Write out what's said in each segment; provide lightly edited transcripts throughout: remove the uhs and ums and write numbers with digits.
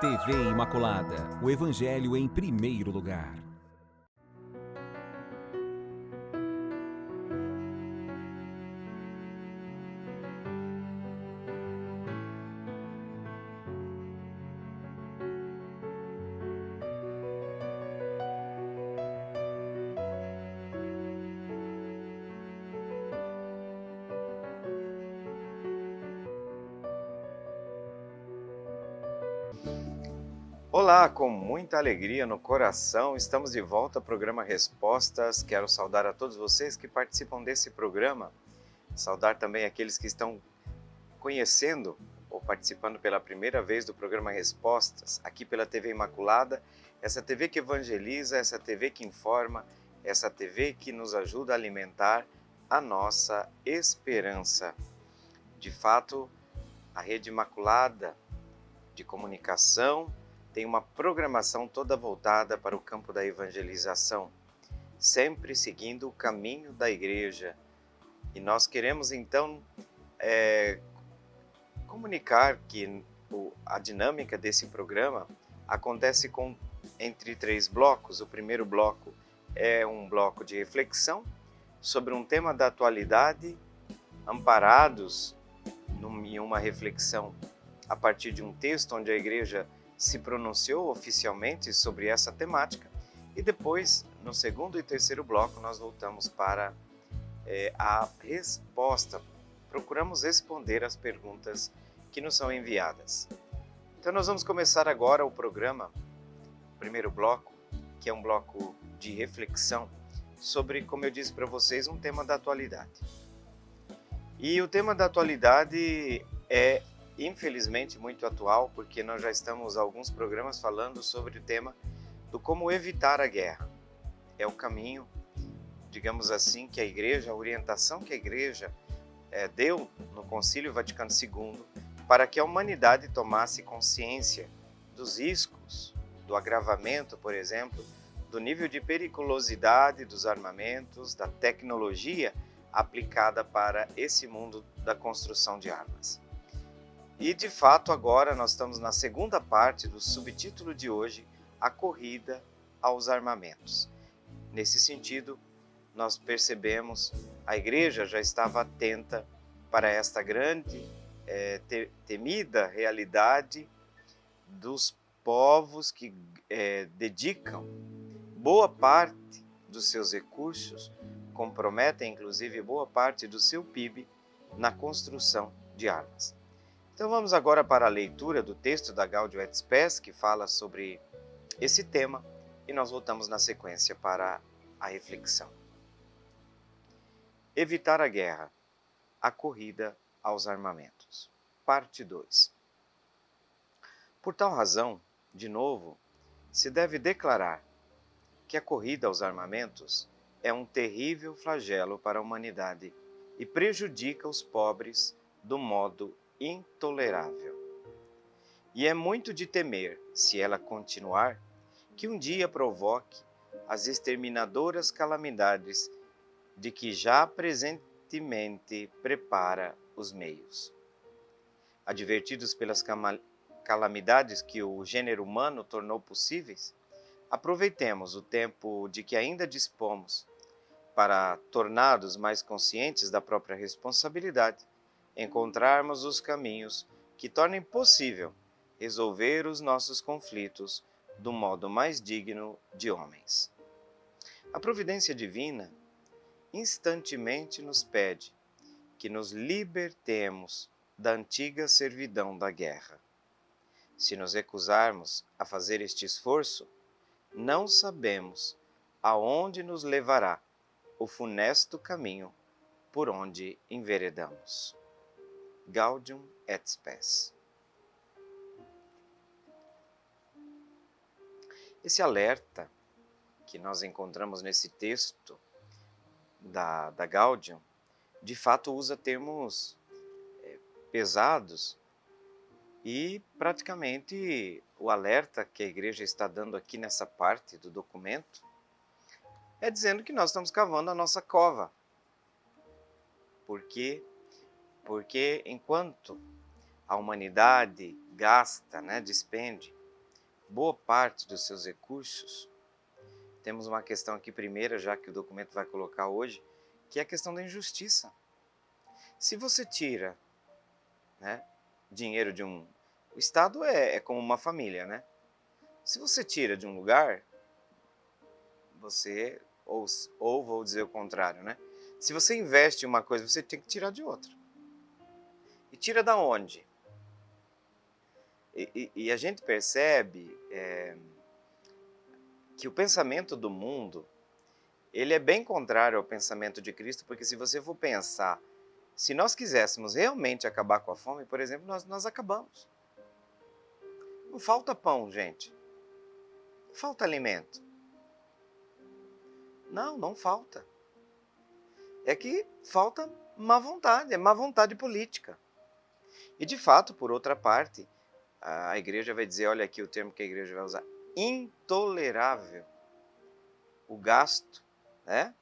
TV Imaculada, o Evangelho em primeiro lugar. Olá, com muita alegria no coração, estamos de volta ao programa Respostas. Quero saudar a todos vocês que participam desse programa, saudar também aqueles que estão conhecendo ou participando pela primeira vez do programa Respostas, aqui pela TV Imaculada, essa TV que evangeliza, essa TV que informa, essa TV que nos ajuda a alimentar a nossa esperança. De fato, a Rede Imaculada de Comunicação tem uma programação toda voltada para o campo da evangelização, sempre seguindo o caminho da Igreja. E nós queremos então comunicar que a dinâmica desse programa acontece entre 3 blocos. O primeiro bloco é um bloco de reflexão sobre um tema da atualidade, amparados em uma reflexão a partir de um texto onde a Igreja se pronunciou oficialmente sobre essa temática, e depois, no segundo e terceiro bloco, nós voltamos para a resposta. Procuramos responder as perguntas que nos são enviadas. Então nós vamos começar agora o programa, o primeiro bloco, que é um bloco de reflexão sobre, como eu disse para vocês, um tema da atualidade. E o tema da atualidade é infelizmente muito atual, porque nós já estamos há alguns programas falando sobre o tema do como evitar a guerra. É o caminho, digamos assim, que a Igreja, a orientação que a Igreja deu no Concílio Vaticano II para que a humanidade tomasse consciência dos riscos, do agravamento, por exemplo, do nível de periculosidade dos armamentos, da tecnologia aplicada para esse mundo da construção de armas. E, de fato, agora nós estamos na segunda parte do subtítulo de hoje, a corrida aos armamentos. Nesse sentido, nós percebemos, a Igreja já estava atenta para esta grande, temida realidade dos povos que dedicam boa parte dos seus recursos, comprometem inclusive boa parte do seu PIB na construção de armas. Então vamos agora para a leitura do texto da Gaudium et Spes, que fala sobre esse tema, e nós voltamos na sequência para a reflexão. Evitar a guerra, a corrida aos armamentos. Parte 2. Por tal razão, de novo, se deve declarar que a corrida aos armamentos é um terrível flagelo para a humanidade e prejudica os pobres do modo intolerável. E é muito de temer, se ela continuar, que um dia provoque as exterminadoras calamidades de que já presentemente prepara os meios. Advertidos pelas calamidades que o gênero humano tornou possíveis, aproveitemos o tempo de que ainda dispomos para, tornados mais conscientes da própria responsabilidade, encontrarmos os caminhos que tornem possível resolver os nossos conflitos do modo mais digno de homens. A providência divina instantemente nos pede que nos libertemos da antiga servidão da guerra. Se nos recusarmos a fazer este esforço, não sabemos aonde nos levará o funesto caminho por onde enveredamos. Gaudium et Spes. Esse alerta que nós encontramos nesse texto da Gaudium, de fato usa termos pesados, e praticamente o alerta que a Igreja está dando aqui nessa parte do documento é dizendo que nós estamos cavando a nossa cova. Por quê? Porque enquanto a humanidade gasta, despende boa parte dos seus recursos. Temos uma questão aqui primeira, já que o documento vai colocar hoje, que é a questão da injustiça. Se você tira, né, dinheiro de um... O Estado é como uma família, né? Se você tira de um lugar, você... Ou vou dizer o contrário, né? Se você investe em uma coisa, você tem que tirar de outra. E tira da onde? E a gente percebe que o pensamento do mundo, ele é bem contrário ao pensamento de Cristo, porque se você for pensar, se nós quiséssemos realmente acabar com a fome, por exemplo, nós acabamos. Não falta pão, gente. Não falta alimento. Não falta. É que falta má vontade, é má vontade política. E de fato, por outra parte, a igreja vai dizer, olha aqui o termo que a igreja vai usar, intolerável o gasto, né,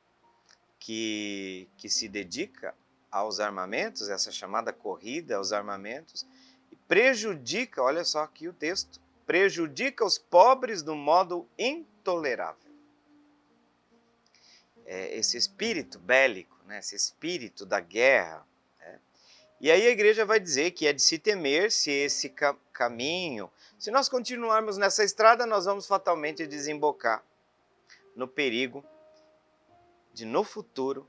que se dedica aos armamentos, essa chamada corrida aos armamentos, e prejudica, olha só aqui o texto, prejudica os pobres do modo intolerável. Esse espírito bélico, né, esse espírito da guerra, né? E aí a igreja vai dizer que é de se temer se esse caminho, se nós continuarmos nessa estrada, nós vamos fatalmente desembocar no perigo de, no futuro,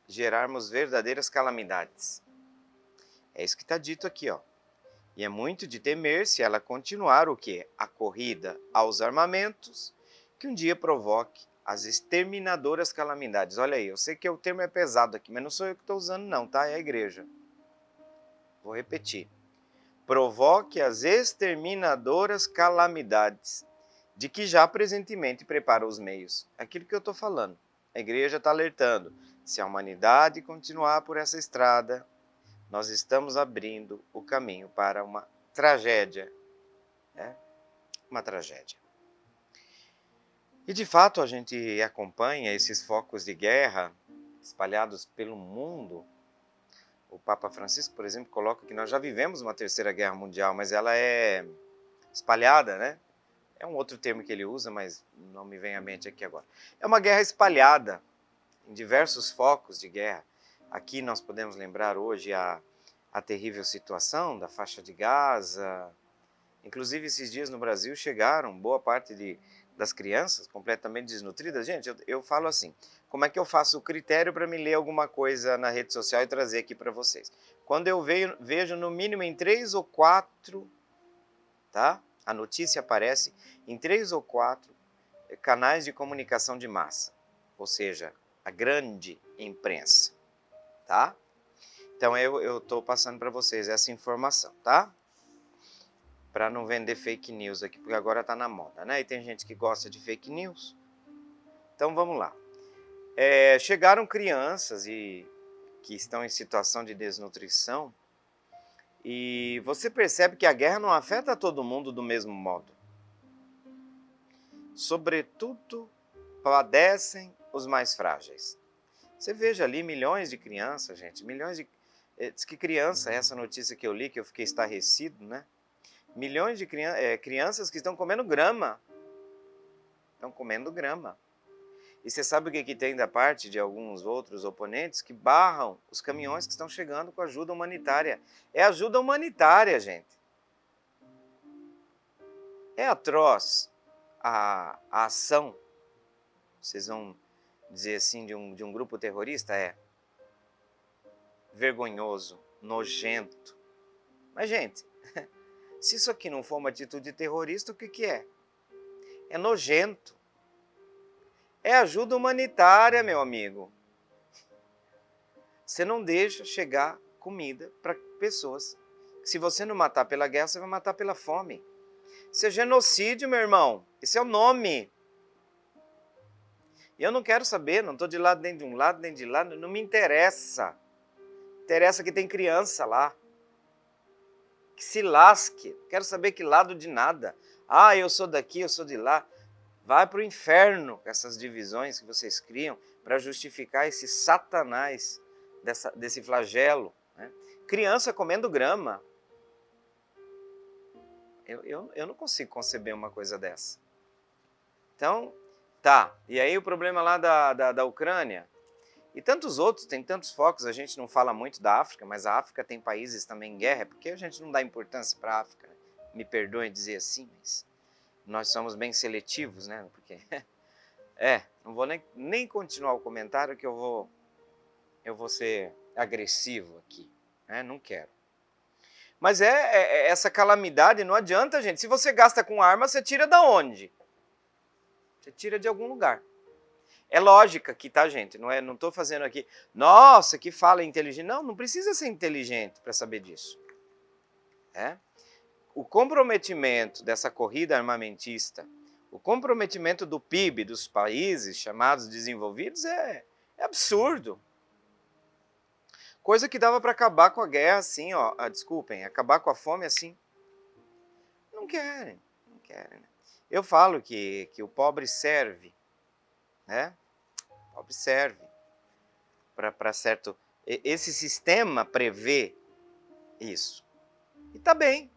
gerarmos verdadeiras calamidades. É isso que está dito aqui, ó. E é muito de temer se ela continuar o quê? A corrida aos armamentos, que um dia provoque as exterminadoras calamidades. Olha aí, eu sei que o termo é pesado aqui, mas não sou eu que estou usando não, tá? É a igreja. Vou repetir. Provoque as exterminadoras calamidades, de que já presentemente prepara os meios. Aquilo que eu estou falando. A igreja está alertando. Se a humanidade continuar por essa estrada, nós estamos abrindo o caminho para uma tragédia. Né? Uma tragédia. E de fato a gente acompanha esses focos de guerra espalhados pelo mundo. O Papa Francisco, por exemplo, coloca que nós já vivemos uma terceira guerra mundial, mas ela é espalhada, né? É um outro termo que ele usa, mas não me vem à mente aqui agora. É uma guerra espalhada em diversos focos de guerra. Aqui nós podemos lembrar hoje a terrível situação da faixa de Gaza. Inclusive, esses dias no Brasil chegaram boa parte das crianças completamente desnutridas. Gente, eu falo assim, como é que eu faço o critério para me ler alguma coisa na rede social e trazer aqui para vocês? Quando eu vejo no mínimo em 3 ou 4, tá? A notícia aparece em 3 ou 4 canais de comunicação de massa, ou seja, a grande imprensa, tá? Então eu estou passando para vocês essa informação, tá? Para não vender fake news aqui, porque agora está na moda, né? E tem gente que gosta de fake news. Então vamos lá. Chegaram crianças que estão em situação de desnutrição, e você percebe que a guerra não afeta todo mundo do mesmo modo. Sobretudo, padecem os mais frágeis. Você veja ali milhões de crianças, gente, milhões de... Diz que criança, essa notícia que eu li, que eu fiquei estarrecido, né? Milhões de crianças que estão comendo grama. Estão comendo grama. E você sabe o que tem da parte de alguns outros oponentes que barram os caminhões que estão chegando com ajuda humanitária. É ajuda humanitária, gente. É atroz a ação, vocês vão dizer assim, de um grupo terrorista? É vergonhoso, nojento. Mas, gente, se isso aqui não for uma atitude terrorista, o que é? É nojento. É ajuda humanitária, meu amigo. Você não deixa chegar comida para pessoas. Se você não matar pela guerra, você vai matar pela fome. Isso é genocídio, meu irmão. Esse é o nome. E eu não quero saber, não estou de lado nem de um lado, nem de lado, não me interessa. Interessa que tem criança lá. Que se lasque. Quero saber que lado de nada. Ah, eu sou daqui, eu sou de lá. Vai para o inferno com essas divisões que vocês criam para justificar esse satanás desse flagelo. Né? Criança comendo grama. Eu não consigo conceber uma coisa dessa. Então, tá. E aí o problema lá da Ucrânia e tantos outros, tem tantos focos, a gente não fala muito da África, mas a África tem países também em guerra, porque a gente não dá importância para a África, né? Me perdoem dizer assim, mas nós somos bem seletivos, né? Porque, não vou nem continuar o comentário que eu vou ser agressivo aqui, né? Não quero. Mas essa calamidade, não adianta, gente. Se você gasta com arma, você tira da onde? Você tira de algum lugar. É lógica aqui, tá, gente? Não estou fazendo aqui, nossa, que fala inteligente. Não precisa ser inteligente para saber disso. O comprometimento dessa corrida armamentista, o comprometimento do PIB dos países chamados desenvolvidos é absurdo. Coisa que dava para acabar com a guerra assim, ó. Desculpem, acabar com a fome assim. Não querem. Né? Eu falo que o pobre serve, né? O pobre serve para certo. Esse sistema prevê isso. E tá bem.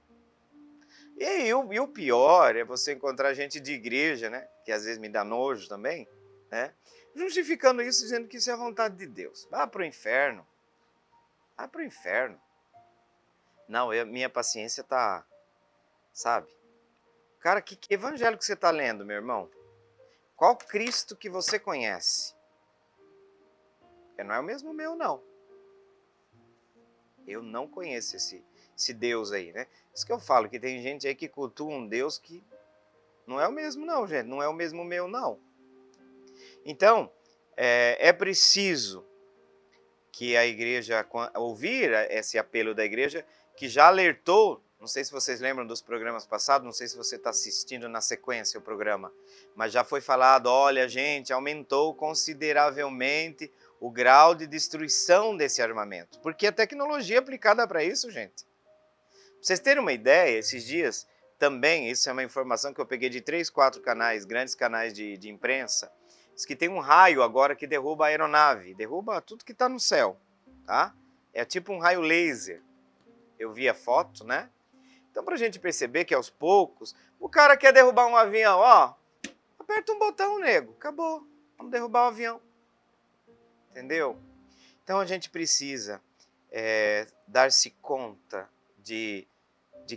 E o pior é você encontrar gente de igreja, né? Que às vezes me dá nojo também, né? Justificando isso, dizendo que isso é a vontade de Deus. Vá para o inferno. Vá para o inferno. Não, minha paciência tá, sabe? Cara, que evangelho que você está lendo, meu irmão? Qual Cristo que você conhece? Porque não é o mesmo meu, não. Eu não conheço esse Deus aí, né? Isso que eu falo, que tem gente aí que cultua um Deus que não é o mesmo, não, gente. Não é o mesmo meu, não. Então, é preciso que a igreja, ouvir esse apelo da igreja, que já alertou, não sei se vocês lembram dos programas passados, não sei se você está assistindo na sequência o programa, mas já foi falado, olha gente, aumentou consideravelmente o grau de destruição desse armamento, porque a tecnologia aplicada para isso, gente. Pra vocês terem uma ideia, esses dias, também, isso é uma informação que eu peguei de 3, 4 canais, grandes canais de imprensa, diz que tem um raio agora que derruba a aeronave, derruba tudo que está no céu, tá? É tipo um raio laser. Eu vi a foto, né? Então, para a gente perceber que aos poucos, o cara quer derrubar um avião, ó, aperta um botão, nego, acabou, vamos derrubar o avião. Entendeu? Então, a gente precisa dar-se conta de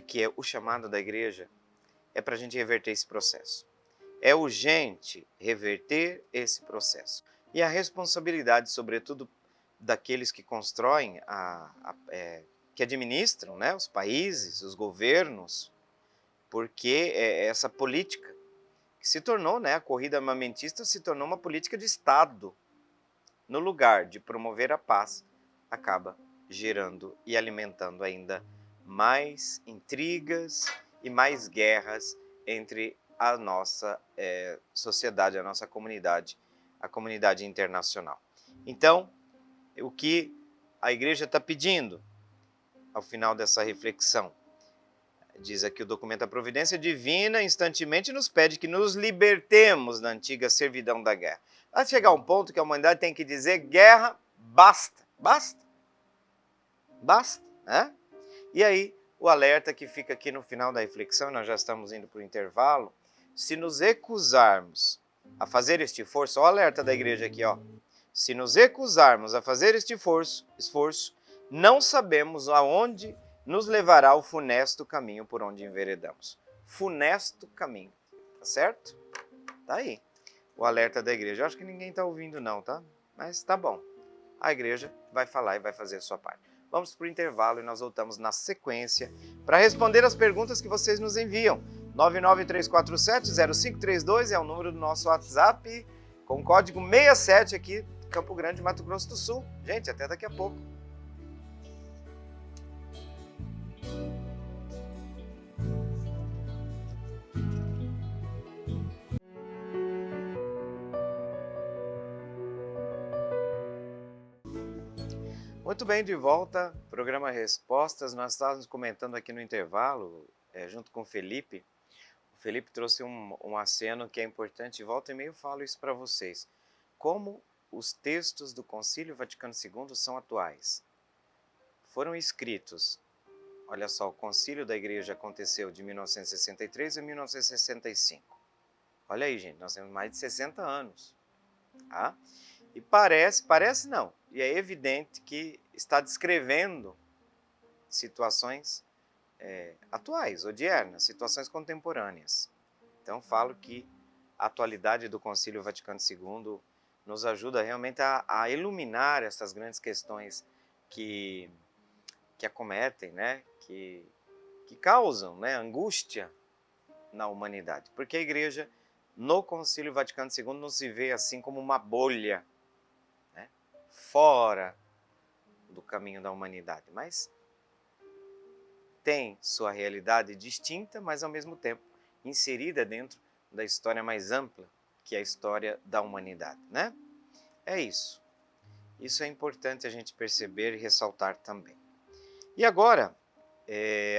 que o chamado da igreja é para a gente reverter esse processo. É urgente reverter esse processo. E a responsabilidade, sobretudo, daqueles que constroem, que administram, né, os países, os governos, porque essa política que se tornou, né, a corrida armamentista se tornou uma política de Estado, no lugar de promover a paz, acaba gerando e alimentando ainda mais intrigas e mais guerras entre a nossa sociedade, a nossa comunidade, a comunidade internacional. Então, o que a igreja está pedindo ao final dessa reflexão? Diz aqui o documento: a providência divina instantemente nos pede que nos libertemos da antiga servidão da guerra. Vai chegar um ponto que a humanidade tem que dizer: guerra, basta, né? E aí, o alerta que fica aqui no final da reflexão, nós já estamos indo para o intervalo, se nos recusarmos a fazer este esforço, olha o alerta da igreja aqui, ó. Se nos recusarmos a fazer este esforço, não sabemos aonde nos levará o funesto caminho por onde enveredamos. Funesto caminho, tá certo? Tá aí o alerta da igreja. Eu acho que ninguém está ouvindo não, tá? Mas tá bom. A igreja vai falar e vai fazer a sua parte. Vamos para o intervalo e nós voltamos na sequência para responder as perguntas que vocês nos enviam. 99347-0532 é o número do nosso WhatsApp, com código 67 aqui, Campo Grande, Mato Grosso do Sul. Gente, até daqui a pouco. Muito bem, de volta, programa Respostas. Nós estávamos comentando aqui no intervalo, junto com o Felipe. O Felipe trouxe um aceno que é importante, volta e meia eu falo isso para vocês. Como os textos do Concílio Vaticano II são atuais. Foram escritos Olha só, o concílio da igreja aconteceu de 1963 a 1965. Olha aí, gente, nós temos mais de 60 anos. Tá? E parece não, e é evidente que está descrevendo situações atuais, odiernas, situações contemporâneas. Então, falo que a atualidade do Concílio Vaticano II nos ajuda realmente a iluminar essas grandes questões que acometem, né? que causam, né? Angústia na humanidade. Porque a Igreja, no Concílio Vaticano II, não se vê assim como uma bolha, né? Fora do caminho da humanidade, mas tem sua realidade distinta, mas ao mesmo tempo inserida dentro da história mais ampla, que é a história da humanidade, né? É isso. Isso é importante a gente perceber e ressaltar também. E agora,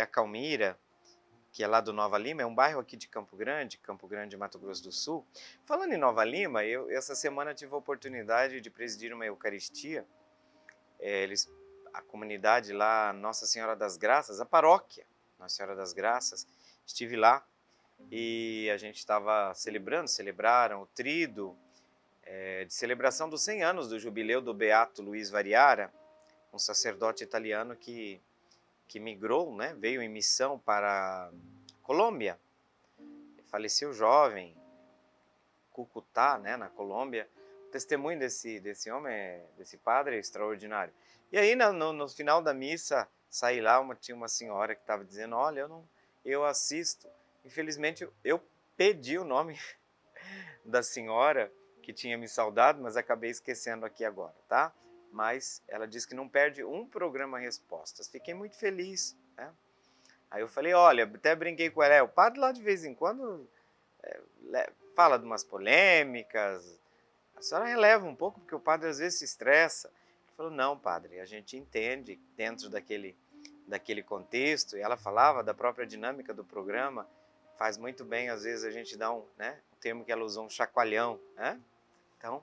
a Calmira, que é lá do Nova Lima, é um bairro aqui de Campo Grande, Mato Grosso do Sul. Falando em Nova Lima, eu essa semana tive a oportunidade de presidir uma Eucaristia. A comunidade lá, Nossa Senhora das Graças, a paróquia Nossa Senhora das Graças, estive lá e a gente estava celebraram o tríduo de celebração dos 100 anos do jubileu do Beato Luiz Variara, um sacerdote italiano que migrou, né, veio em missão para a Colômbia, faleceu jovem, Cucutá, né, na Colômbia. O testemunho desse homem, desse padre, é extraordinário. E aí, no final da missa, saí lá, tinha uma senhora que estava dizendo, olha, eu assisto. Infelizmente, eu pedi o nome da senhora que tinha me saudado, mas acabei esquecendo aqui agora, tá? Mas ela disse que não perde um programa Respostas. Fiquei muito feliz, né? Aí eu falei, olha, até brinquei com ela, o padre lá de vez em quando fala de umas polêmicas, a senhora releva um pouco, porque o padre às vezes se estressa. Ele falou, não, padre, a gente entende dentro daquele contexto, e ela falava da própria dinâmica do programa, faz muito bem, às vezes, a gente dá um termo que ela usou, um chacoalhão, né? Então,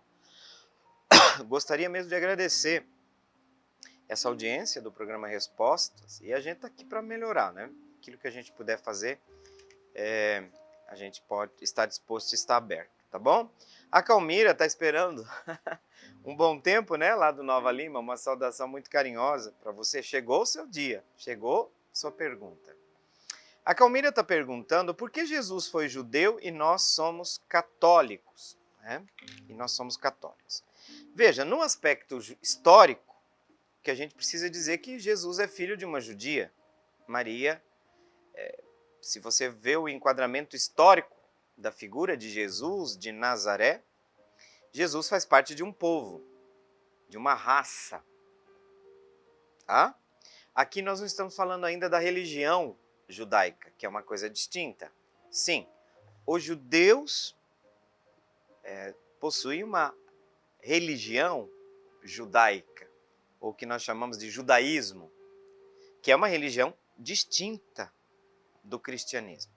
gostaria mesmo de agradecer essa audiência do programa Respostas, e a gente está aqui para melhorar, né? Aquilo que a gente puder fazer, a gente pode estar disposto, está aberto, tá bom? A Calmira está esperando um bom tempo, né? Lá do Nova Lima, uma saudação muito carinhosa para você. Chegou o seu dia, chegou sua pergunta. A Calmira está perguntando por que Jesus foi judeu e nós somos católicos, né? E nós somos católicos. Veja, no aspecto histórico, que a gente precisa dizer que Jesus é filho de uma judia. Maria, se você vê o enquadramento histórico da figura de Jesus de Nazaré, Jesus faz parte de um povo, de uma raça. Tá? Aqui nós não estamos falando ainda da religião judaica, que é uma coisa distinta. Sim, os judeus possuem uma religião judaica, ou que nós chamamos de judaísmo, que é uma religião distinta do cristianismo.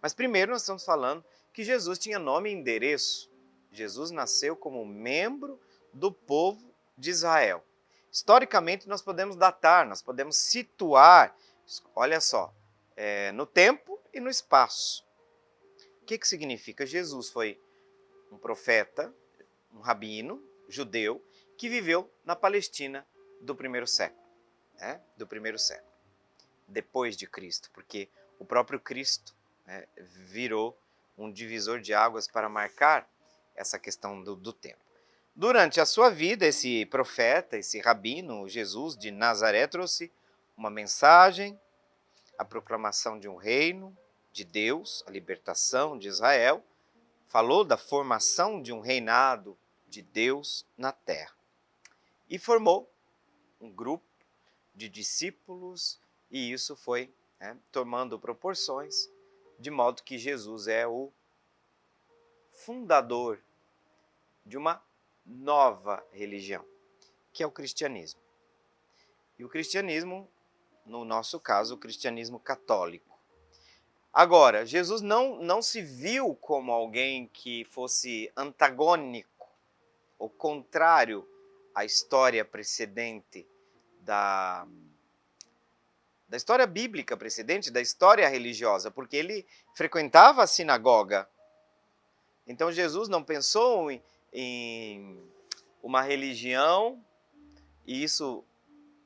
Mas primeiro nós estamos falando que Jesus tinha nome e endereço. Jesus nasceu como membro do povo de Israel. Historicamente nós podemos datar, nós podemos situar, olha só, no tempo e no espaço. O que significa? Jesus foi um profeta, um rabino judeu, que viveu na Palestina do primeiro século, né? Do primeiro século, depois de Cristo, porque o próprio Cristo virou um divisor de águas para marcar essa questão do tempo. Durante a sua vida, esse profeta, esse rabino, Jesus de Nazaré, trouxe uma mensagem, a proclamação de um reino de Deus, a libertação de Israel, falou da formação de um reinado de Deus na terra. E formou um grupo de discípulos, e isso foi tomando proporções, de modo que Jesus é o fundador de uma nova religião, que é o cristianismo. E o cristianismo, no nosso caso, o cristianismo católico. Agora, Jesus não se viu como alguém que fosse antagônico, ou contrário à história precedente da história bíblica precedente, da história religiosa, porque ele frequentava a sinagoga. Então Jesus não pensou em uma religião, e isso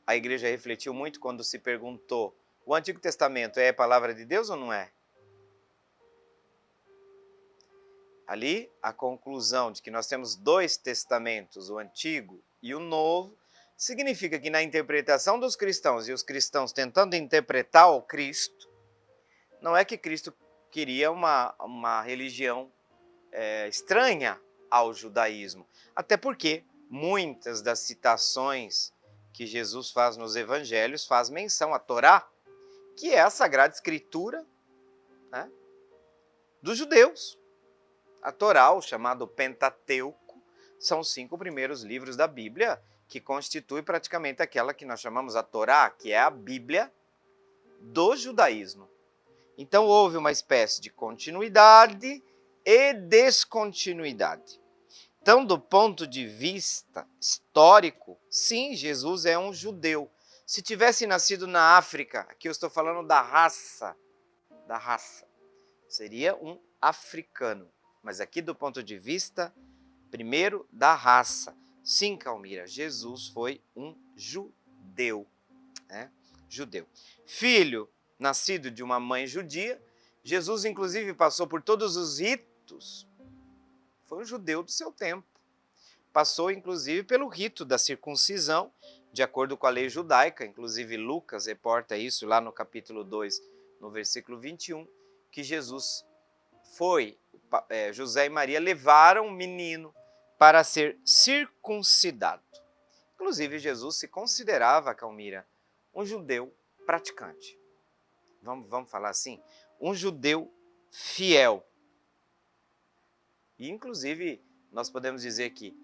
a igreja refletiu muito quando se perguntou: o Antigo Testamento é a palavra de Deus ou não é? Ali, a conclusão de que nós temos 2 testamentos, o Antigo e o Novo, significa que na interpretação dos cristãos, e os cristãos tentando interpretar o Cristo, não é que Cristo queria uma religião estranha ao judaísmo. Até porque muitas das citações que Jesus faz nos evangelhos faz menção à Torá, que é a Sagrada Escritura, né, dos judeus. A Torá, o chamado Pentateuco, são os 5 primeiros livros da Bíblia, que constitui praticamente aquela que nós chamamos a Torá, que é a Bíblia do judaísmo. Então houve uma espécie de continuidade e descontinuidade. Então, do ponto de vista histórico, sim, Jesus é um judeu. Se tivesse nascido na África, aqui eu estou falando da raça, seria um africano. Mas aqui do ponto de vista, primeiro, da raça. Sim, Calmira, Jesus foi um judeu. Judeu. Filho nascido de uma mãe judia, Jesus inclusive passou por todos os ritos. Foi um judeu do seu tempo. Passou inclusive pelo rito da circuncisão, de acordo com a lei judaica. Inclusive Lucas reporta isso lá no capítulo 2, no versículo 21, que Jesus José e Maria levaram o menino para ser circuncidado. Inclusive, Jesus se considerava, Calmira, um judeu praticante. Vamos falar assim? Um judeu fiel. E, inclusive, nós podemos dizer que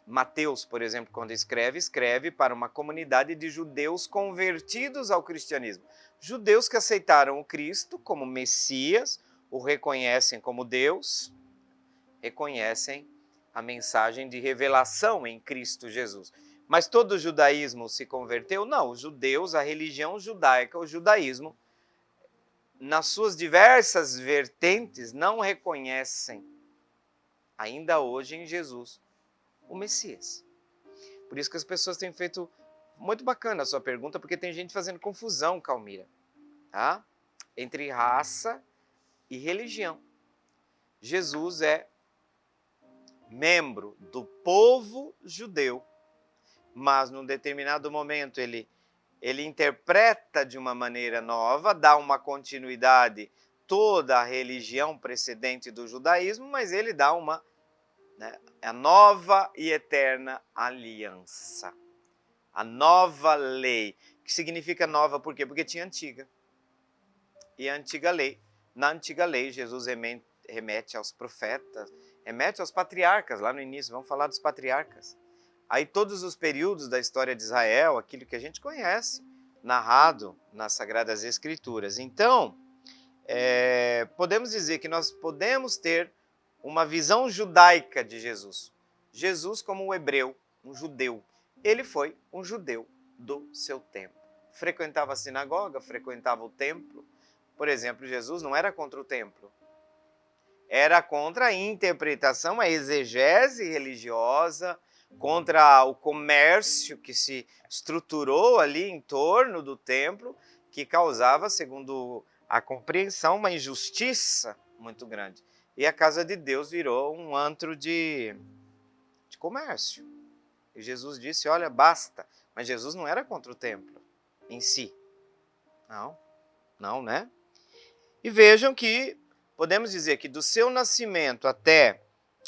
Mateus, por exemplo, quando escreve para uma comunidade de judeus convertidos ao cristianismo. Judeus que aceitaram o Cristo como Messias, o reconhecem como Deus, reconhecem a mensagem de revelação em Cristo Jesus. Mas todo o judaísmo se converteu? Não, os judeus, a religião judaica, o judaísmo, nas suas diversas vertentes, não reconhecem, ainda hoje em Jesus, o Messias. Por isso que as pessoas têm feito, muito bacana a sua pergunta, porque tem gente fazendo confusão, Calmira, tá? Entre raça e religião. Jesus é membro do povo judeu, mas num determinado momento ele interpreta de uma maneira nova, dá uma continuidade toda a religião precedente do judaísmo, mas ele dá a nova e eterna aliança, a nova lei, que significa nova por quê? Porque tinha antiga. E a antiga lei, na antiga lei, Jesus remete aos profetas, remete aos patriarcas, lá no início, vamos falar dos patriarcas. Aí todos os períodos da história de Israel, aquilo que a gente conhece, narrado nas Sagradas Escrituras. Então, podemos dizer que nós podemos ter uma visão judaica de Jesus. Jesus como um hebreu, um judeu. Ele foi um judeu do seu tempo. Frequentava a sinagoga, frequentava o templo. Por exemplo, Jesus não era contra o templo. Era contra a interpretação, a exegese religiosa, contra o comércio que se estruturou ali em torno do templo, que causava, segundo a compreensão, uma injustiça muito grande. E a casa de Deus virou um antro de comércio. E Jesus disse, olha, basta. Mas Jesus não era contra o templo em si. Não, né? E vejam que podemos dizer que do seu nascimento até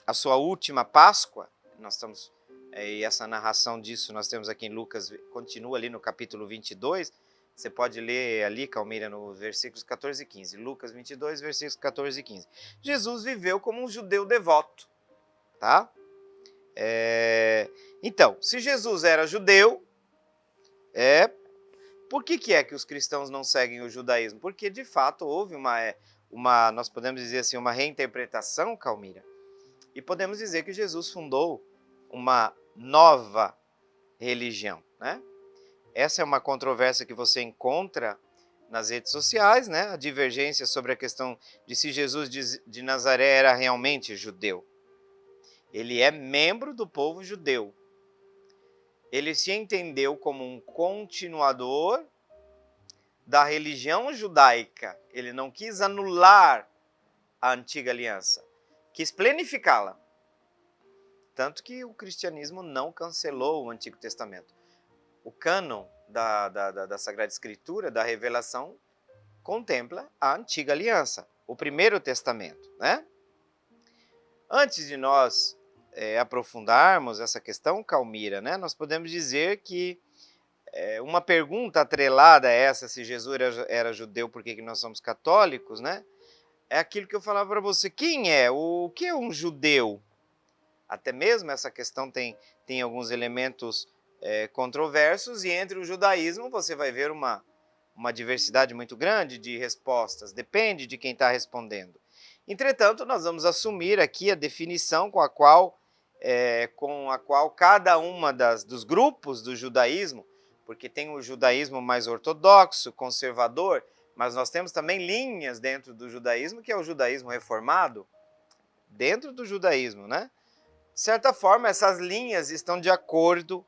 a sua última Páscoa, nós estamos, e essa narração disso nós temos aqui em Lucas, continua ali no capítulo 22, você pode ler ali, Calmira, no versículos 14 e 15. Lucas 22, versículos 14 e 15. Jesus viveu como um judeu devoto, tá? Então, se Jesus era judeu, por que é que os cristãos não seguem o judaísmo? Porque, de fato, houve nós podemos dizer assim, uma reinterpretação, Calmira, e podemos dizer que Jesus fundou uma nova religião, né? Essa é uma controvérsia que você encontra nas redes sociais, né, a divergência sobre a questão de se Jesus de Nazaré era realmente judeu. Ele é membro do povo judeu. Ele se entendeu como um continuador da religião judaica. Ele não quis anular a antiga aliança, quis planificá-la. Tanto que o cristianismo não cancelou o Antigo Testamento. O cânon da Sagrada Escritura, da revelação, contempla a antiga aliança, o primeiro testamento, né? Antes de nós aprofundarmos essa questão, Calmira, né, nós podemos dizer que uma pergunta atrelada a essa, se Jesus era judeu, por que nós somos católicos, né? É aquilo que eu falava para você. O que é um judeu? Até mesmo essa questão tem alguns elementos controversos, e entre o judaísmo você vai ver uma diversidade muito grande de respostas, depende de quem está respondendo. Entretanto, nós vamos assumir aqui a definição com a qual cada uma dos grupos do judaísmo, porque tem o judaísmo mais ortodoxo, conservador, mas nós temos também linhas dentro do judaísmo, que é o judaísmo reformado, dentro do judaísmo, né? De certa forma, essas linhas estão de acordo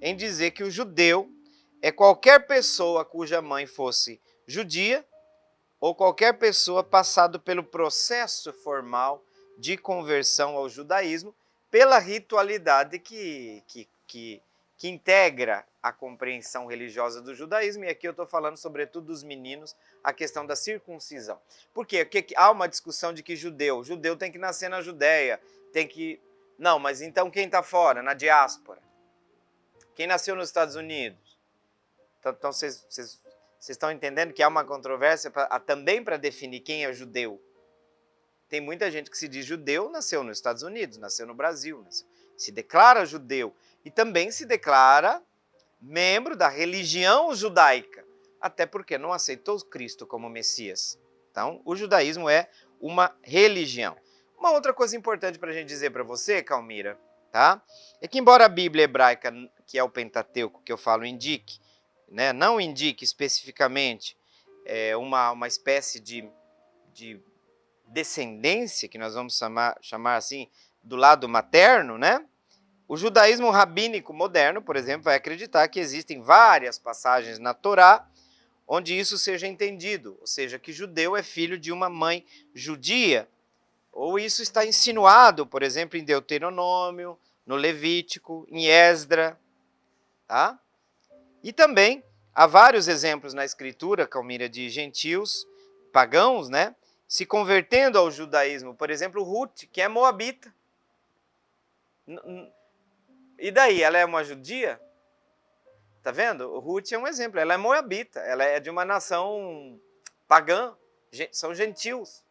em dizer que o judeu é qualquer pessoa cuja mãe fosse judia, ou qualquer pessoa passado pelo processo formal de conversão ao judaísmo, pela ritualidade que integra a compreensão religiosa do judaísmo. E aqui eu estou falando sobretudo dos meninos, a questão da circuncisão. Por quê? Porque há uma discussão de que judeu tem que nascer na Judéia, tem que... Não, mas então quem está fora, na diáspora? Quem nasceu nos Estados Unidos? Então vocês estão entendendo que há uma controvérsia também para definir quem é judeu. Tem muita gente que se diz judeu, nasceu nos Estados Unidos, nasceu no Brasil, se declara judeu e também se declara membro da religião judaica, até porque não aceitou Cristo como Messias. Então, o judaísmo é uma religião. Uma outra coisa importante para a gente dizer para você, Calmira, tá? É que embora a Bíblia hebraica, que é o Pentateuco que eu falo, indique, né, não indique especificamente uma espécie de descendência, que nós vamos chamar assim, do lado materno, né? O judaísmo rabínico moderno, por exemplo, vai acreditar que existem várias passagens na Torá onde isso seja entendido, ou seja, que judeu é filho de uma mãe judia, ou isso está insinuado, por exemplo, em Deuteronômio, no Levítico, em Esdra, tá? E também há vários exemplos na Escritura, Calmira, de gentios, pagãos, né, se convertendo ao judaísmo. Por exemplo, Ruth, que é moabita. E daí, ela é uma judia? Tá vendo? Ruth é um exemplo, ela é moabita, ela é de uma nação pagã, são gentios.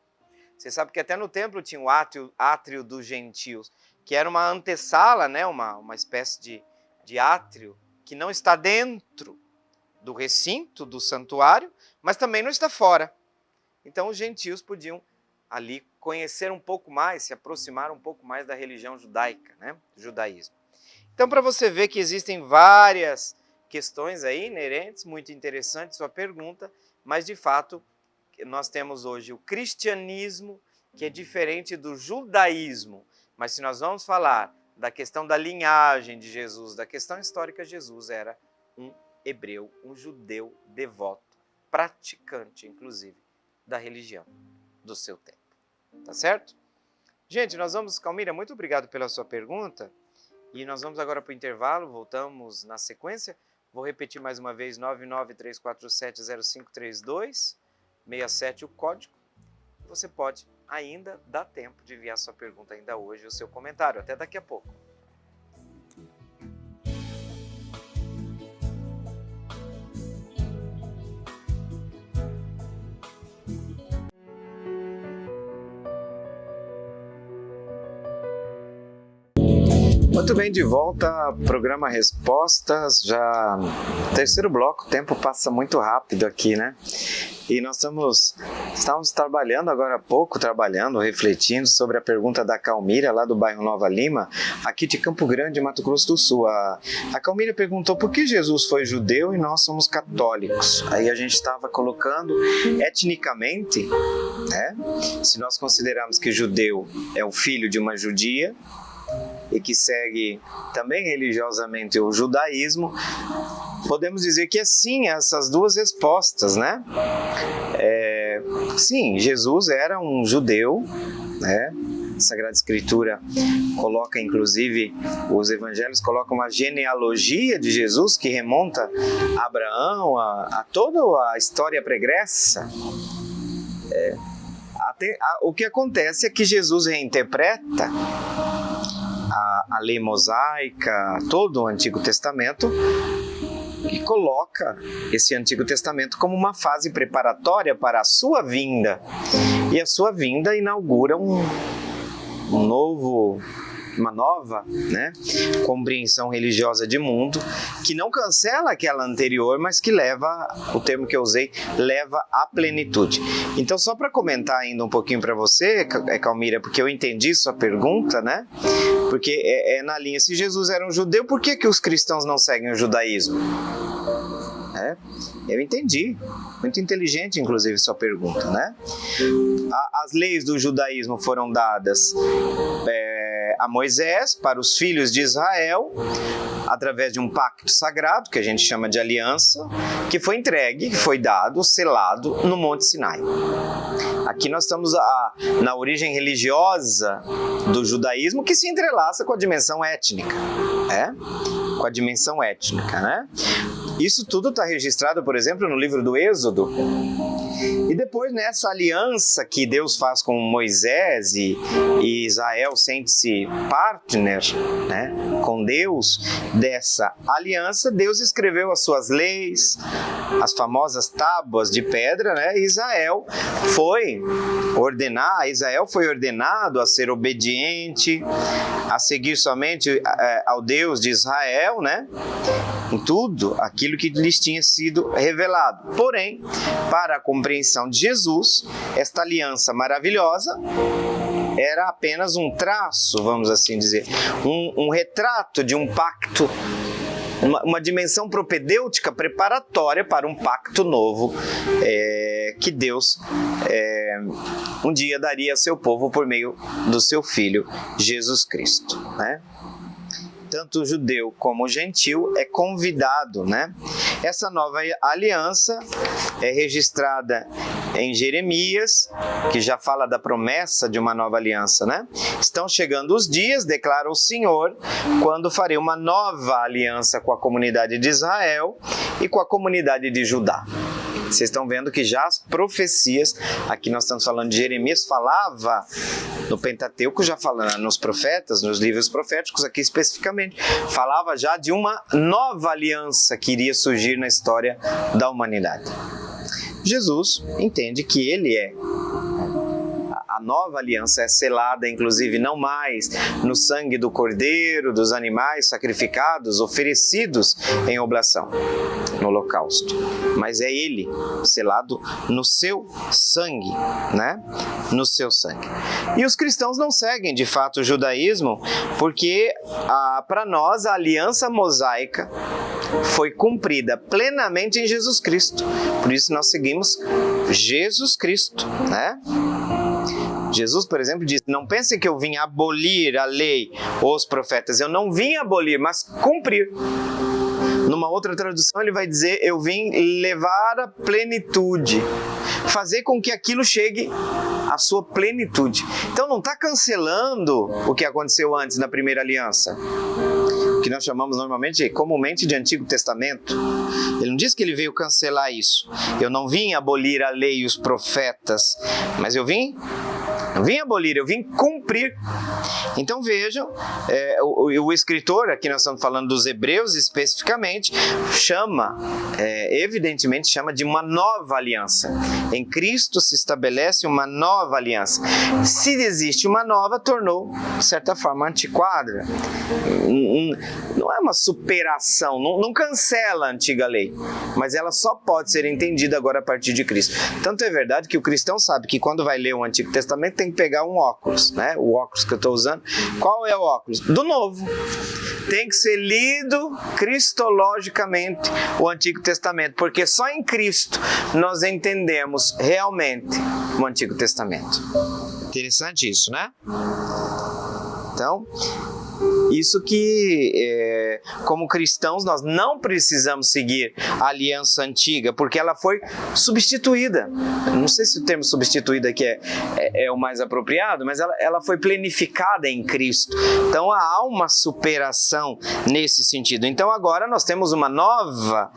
Você sabe que até no templo tinha o átrio dos gentios, que era uma antessala, né? uma espécie de átrio, que não está dentro do recinto do santuário, mas também não está fora. Então os gentios podiam ali conhecer um pouco mais, se aproximar um pouco mais da religião judaica, né? Do judaísmo. Então, para você ver que existem várias questões aí inerentes, muito interessante sua pergunta, mas de fato nós temos hoje o cristianismo, que é diferente do judaísmo. Mas se nós vamos falar da questão da linhagem de Jesus, da questão histórica, Jesus era um hebreu, um judeu devoto, praticante, inclusive, da religião do seu tempo. Tá certo? Gente, nós vamos, Calmira, muito obrigado pela sua pergunta. E nós vamos agora para o intervalo, voltamos na sequência. Vou repetir mais uma vez, 993470532, 67 o código. Você pode ainda dar tempo de enviar sua pergunta ainda hoje, o seu comentário. Até daqui a pouco. Muito bem, de volta ao programa Respostas, já terceiro bloco, o tempo passa muito rápido aqui, né? E nós estávamos trabalhando agora há pouco, refletindo sobre a pergunta da Calmira, lá do bairro Nova Lima, aqui de Campo Grande, Mato Grosso do Sul. A Calmira perguntou por que Jesus foi judeu e nós somos católicos. Aí a gente estava colocando etnicamente, né? Se nós considerarmos que judeu é o filho de uma judia, e que segue também religiosamente o judaísmo, podemos dizer que é sim essas duas respostas, né? Sim, Jesus era um judeu, né? A Sagrada Escritura coloca, inclusive, os evangelhos colocam uma genealogia de Jesus que remonta a Abraão, a toda a história pregressa. O que acontece é que Jesus reinterpreta a lei mosaica, todo o Antigo Testamento, e coloca esse Antigo Testamento como uma fase preparatória para a sua vinda. E a sua vinda inaugura uma nova, né, compreensão religiosa de mundo, que não cancela aquela anterior, mas que leva, o termo que eu usei, leva à plenitude. Então, só para comentar ainda um pouquinho para você, Calmira, porque eu entendi sua pergunta, né? Porque é na linha, se Jesus era um judeu, por que os cristãos não seguem o judaísmo? Eu entendi. Muito inteligente, inclusive, sua pergunta, né? As leis do judaísmo foram dadas a Moisés para os filhos de Israel, através de um pacto sagrado, que a gente chama de aliança, que foi entregue, que foi dado, selado no Monte Sinai. Aqui nós estamos na origem religiosa do judaísmo, que se entrelaça com a dimensão étnica, com a dimensão étnica, né? Isso tudo está registrado, por exemplo, no livro do Êxodo. E depois, nessa aliança que Deus faz com Moisés e Israel sente-se partner, né, com Deus, dessa aliança, Deus escreveu as suas leis, as famosas tábuas de pedra, né? E Israel foi ordenado a ser obediente, a seguir somente ao Deus de Israel, né? Em tudo aquilo que lhes tinha sido revelado. Porém, para a compreensão de Jesus, esta aliança maravilhosa era apenas um traço, vamos assim dizer, um retrato de um pacto, uma dimensão propedêutica preparatória para um pacto novo que Deus um dia daria a seu povo por meio do seu Filho Jesus Cristo, né? Tanto o judeu como o gentil é convidado, né? Essa nova aliança é registrada em Jeremias, que já fala da promessa de uma nova aliança, né? Estão chegando os dias, declara o Senhor, quando farei uma nova aliança com a comunidade de Israel e com a comunidade de Judá. Vocês estão vendo que já as profecias, aqui nós estamos falando de Jeremias, falava no Pentateuco, já falando nos profetas, nos livros proféticos aqui especificamente, falava já de uma nova aliança que iria surgir na história da humanidade. Jesus entende que ele a nova aliança é selada, inclusive, não mais no sangue do cordeiro, dos animais sacrificados, oferecidos em oblação, no holocausto, mas é ele selado no seu sangue, né? No seu sangue. E os cristãos não seguem, de fato, o judaísmo, porque para nós a aliança mosaica foi cumprida plenamente em Jesus Cristo. Por isso nós seguimos Jesus Cristo, né? Jesus, por exemplo, diz: não pensem que eu vim abolir a lei ou os profetas. Eu não vim abolir, mas cumprir. Numa outra tradução ele vai dizer: eu vim levar a plenitude, fazer com que aquilo chegue à sua plenitude. Então não está cancelando o que aconteceu antes na primeira aliança, que nós chamamos comumente de Antigo Testamento. Ele não diz que ele veio cancelar isso. Eu não vim abolir a lei e os profetas, mas eu vim Não vim abolir, eu vim cumprir. Então vejam, o escritor, aqui nós estamos falando dos Hebreus especificamente, evidentemente chama de uma nova aliança. Em Cristo se estabelece uma nova aliança. Se existe uma nova, tornou, de certa forma, antiquada. Não é uma superação, não cancela a antiga lei, mas ela só pode ser entendida agora a partir de Cristo. Tanto é verdade que o cristão sabe que quando vai ler o Antigo Testamento tem que pegar um óculos, né? O óculos que eu estou usando. Qual é o óculos? Do Novo. Tem que ser lido cristologicamente o Antigo Testamento, porque só em Cristo nós entendemos realmente o Antigo Testamento. Interessante isso, né? Então, isso que, como cristãos, nós não precisamos seguir a aliança antiga, porque ela foi substituída. Não sei se o termo substituída aqui é o mais apropriado, mas ela foi plenificada em Cristo. Então, há uma superação nesse sentido. Então, agora nós temos uma nova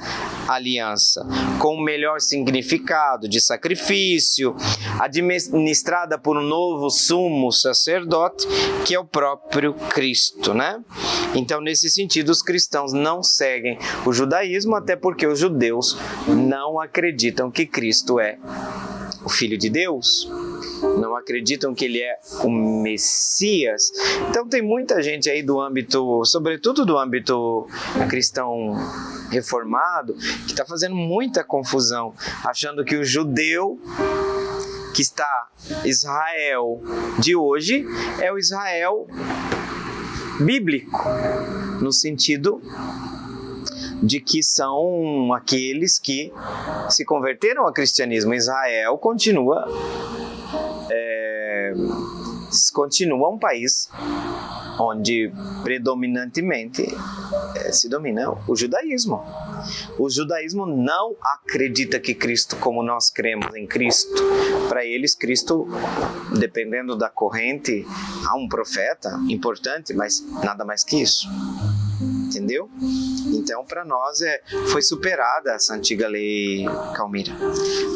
aliança, com um melhor significado de sacrifício, administrada por um novo sumo sacerdote, que é o próprio Cristo, né? Então, nesse sentido, os cristãos não seguem o judaísmo, até porque os judeus não acreditam que Cristo é o Filho de Deus, não acreditam que ele é o Messias. Então tem muita gente aí do âmbito, sobretudo do âmbito cristão reformado, que está fazendo muita confusão, achando que o judeu que está Israel de hoje é o Israel bíblico, no sentido de que são aqueles que se converteram ao cristianismo. Israel continua um país onde predominantemente se domina o judaísmo. O judaísmo não acredita que Cristo, como nós cremos em Cristo, para eles Cristo, dependendo da corrente, há um profeta importante, mas nada mais que isso. Entendeu? Então, para nós, foi superada essa antiga lei, Calmira.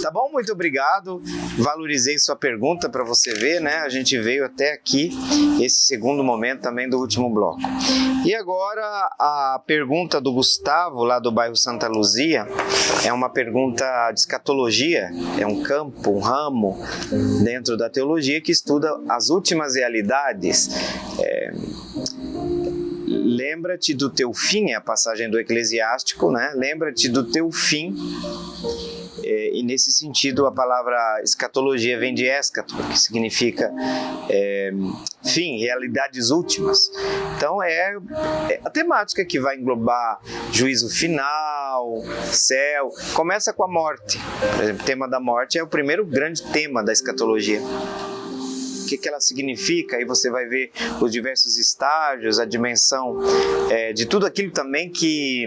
Tá bom? Muito obrigado. Valorizei sua pergunta para você ver, né? A gente veio até aqui, esse segundo momento também do último bloco. E agora, a pergunta do Gustavo, lá do bairro Santa Luzia, é uma pergunta de escatologia, é um campo, um ramo dentro da teologia que estuda as últimas realidades. Lembra-te do teu fim, é a passagem do Eclesiástico, né? Lembra-te do teu fim, e nesse sentido a palavra escatologia vem de escato, que significa fim, realidades últimas. Então é a temática que vai englobar juízo final, céu, começa com a morte. Por exemplo, o tema da morte é o primeiro grande tema da escatologia. O que ela significa, aí você vai ver os diversos estágios, a dimensão de tudo aquilo também que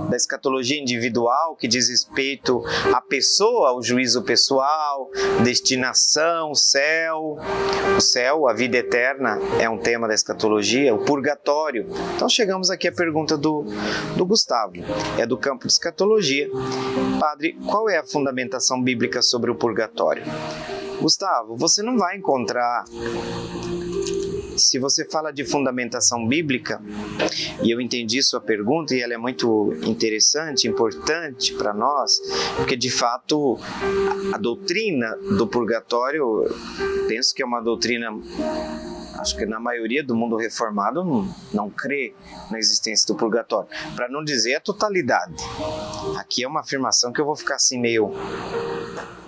da escatologia individual, que diz respeito à pessoa, ao juízo pessoal, destinação, céu. O céu, a vida eterna, é um tema da escatologia, o purgatório. Então chegamos aqui à pergunta do Gustavo, é do campo de escatologia. Padre, qual é a fundamentação bíblica sobre o purgatório? Gustavo, você não vai encontrar, se você fala de fundamentação bíblica, e eu entendi sua pergunta e ela é muito interessante, importante para nós, porque de fato a doutrina do purgatório, penso que é uma doutrina, acho que na maioria do mundo reformado não crê na existência do purgatório, para não dizer a totalidade. Aqui é uma afirmação que eu vou ficar assim meio...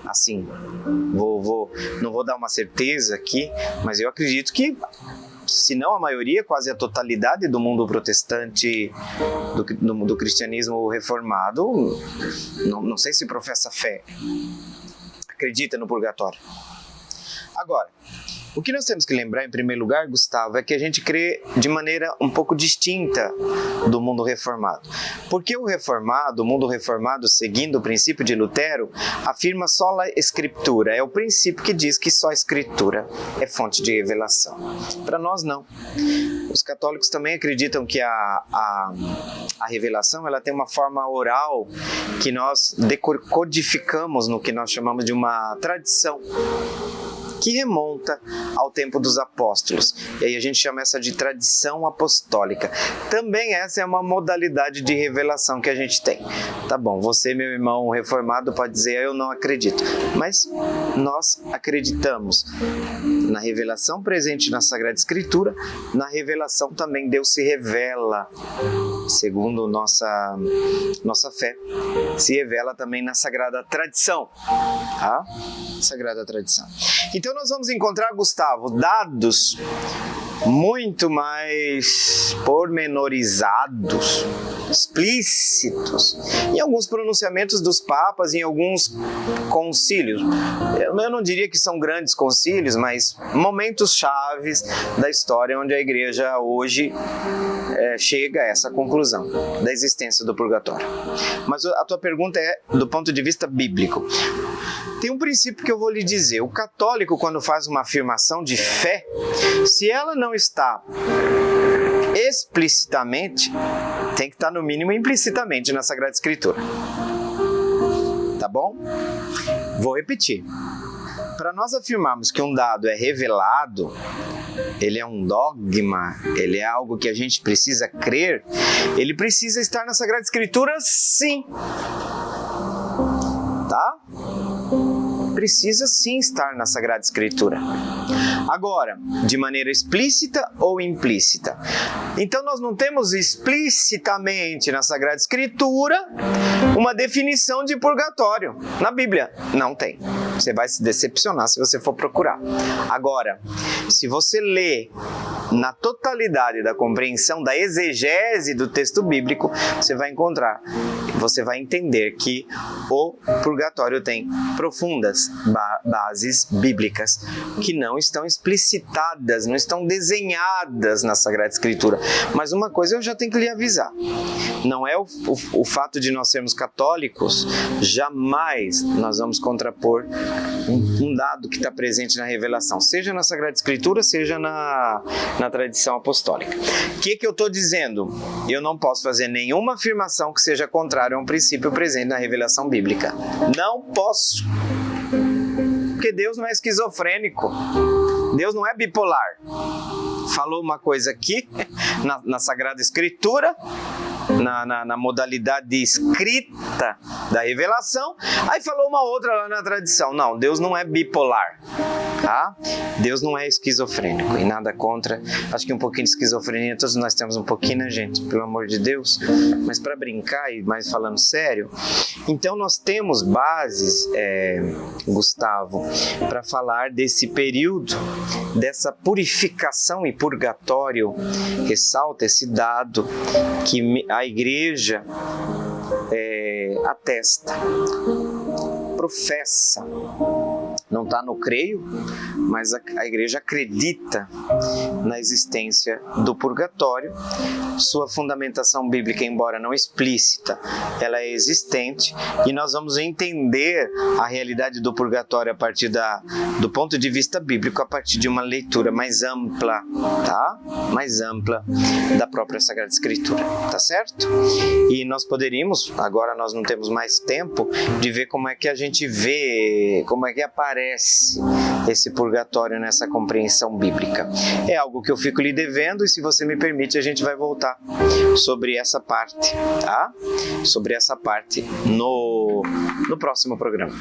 assim, não vou dar uma certeza aqui, mas eu acredito que, se não a maioria, quase a totalidade do mundo protestante, do cristianismo reformado, não sei se professa fé, acredita no purgatório. Agora, o que nós temos que lembrar, em primeiro lugar, Gustavo, é que a gente crê de maneira um pouco distinta do mundo reformado. Porque o mundo reformado, seguindo o princípio de Lutero, afirma só a Escritura. É o princípio que diz que só a Escritura é fonte de revelação. Para nós, não. Os católicos também acreditam que a revelação ela tem uma forma oral que nós decodificamos no que nós chamamos de uma tradição. que remonta ao tempo dos apóstolos. E aí a gente chama essa de tradição apostólica. Também essa é uma modalidade de revelação que a gente tem. Tá bom, você, meu irmão reformado, pode dizer, eu não acredito. Mas nós acreditamos na revelação presente na Sagrada Escritura. Na revelação também Deus se revela, segundo nossa fé, se revela também na Sagrada Tradição. Tá? Sagrada Tradição. Então nós vamos encontrar, Gustavo, dados muito mais pormenorizados, explícitos, em alguns pronunciamentos dos papas, em alguns concílios. Eu não diria que são grandes concílios, mas momentos chaves da história onde a igreja hoje chega a essa conclusão da existência do purgatório. Mas a tua pergunta é do ponto de vista bíblico. Tem um princípio que eu vou lhe dizer. O católico, quando faz uma afirmação de fé, se ela não está explicitamente, tem que estar no mínimo implicitamente na Sagrada Escritura. Tá bom? Vou repetir. Para nós afirmarmos que um dado é revelado, ele é um dogma, ele é algo que a gente precisa crer, ele precisa estar na Sagrada Escritura, sim. Tá? Precisa sim estar na Sagrada Escritura. Agora, de maneira explícita ou implícita? Então nós não temos explicitamente na Sagrada Escritura uma definição de purgatório. Na Bíblia, não tem. Você vai se decepcionar se você for procurar. Agora, se você lê na totalidade da compreensão da exegese do texto bíblico, você vai encontrar, você vai entender que o purgatório tem profundas bases bíblicas que não estão explicitadas, não estão desenhadas na Sagrada Escritura. Mas uma coisa eu já tenho que lhe avisar, não é o fato de nós sermos católicos, jamais nós vamos contrapor um dado que está presente na revelação, seja na Sagrada Escritura, seja na tradição apostólica. O que eu estou dizendo? Eu não posso fazer nenhuma afirmação que seja contrária a um princípio presente na revelação bíblica. Não posso. Porque Deus não é esquizofrênico. Deus não é bipolar. Falou uma coisa aqui na Sagrada Escritura, na modalidade escrita da revelação, aí falou uma outra lá na tradição. Não, Deus não é bipolar, tá? Deus não é esquizofrênico, e nada contra. Acho que um pouquinho de esquizofrenia todos nós temos um pouquinho, né, gente? Pelo amor de Deus. Mas para brincar, e mais falando sério, então nós temos bases, Gustavo, para falar desse período, dessa purificação e purgatório. Ressalta esse dado que a igreja atesta, professa. Não está no creio, mas a igreja acredita na existência do purgatório. Sua fundamentação bíblica, embora não explícita, ela é existente, e nós vamos entender a realidade do purgatório a partir do ponto de vista bíblico, a partir de uma leitura mais ampla, tá? Mais ampla da própria Sagrada Escritura, tá certo? E nós poderíamos, agora nós não temos mais tempo, de ver como é que a gente vê, como é que aparece esse purgatório nessa compreensão bíblica. É algo que eu fico lhe devendo, e se você me permite, a gente vai voltar sobre essa parte, tá? Sobre essa parte no próximo programa.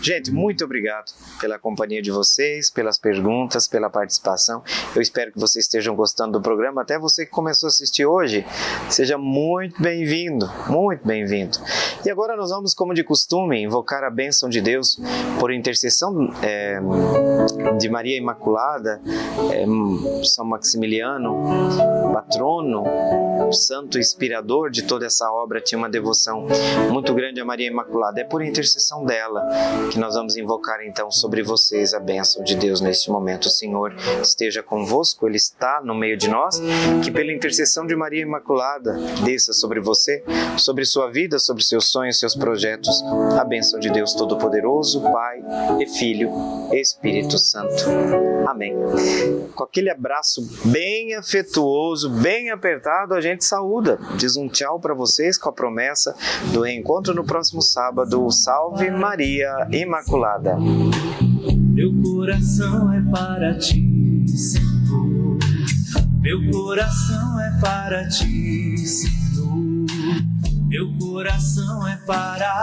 Gente, muito obrigado pela companhia de vocês, pelas perguntas, pela participação. Eu espero que vocês estejam gostando do programa. Até você que começou a assistir hoje, seja muito bem-vindo, muito bem-vindo. E agora nós vamos, como de costume, invocar a bênção de Deus por intercessão de Maria Imaculada, São Maximiliano, patrono, santo inspirador de toda essa obra, tinha uma devoção muito grande a Maria Imaculada. É por intercessão dela que nós vamos invocar então sobre vocês a bênção de Deus neste momento. O Senhor esteja convosco, Ele está no meio de nós, que pela intercessão de Maria Imaculada desça sobre você, sobre sua vida, sobre seus sonhos, seus projetos, a bênção de Deus Todo-Poderoso, Pai e Filho e Espírito Santo. Amém. Com aquele abraço bem afetuoso, bem apertado, a gente saúda, diz um tchau para vocês com a promessa do reencontro no próximo sábado. Salve Maria Imaculada. Meu coração é para ti, Senhor. Meu coração é para ti, Senhor. Meu coração é para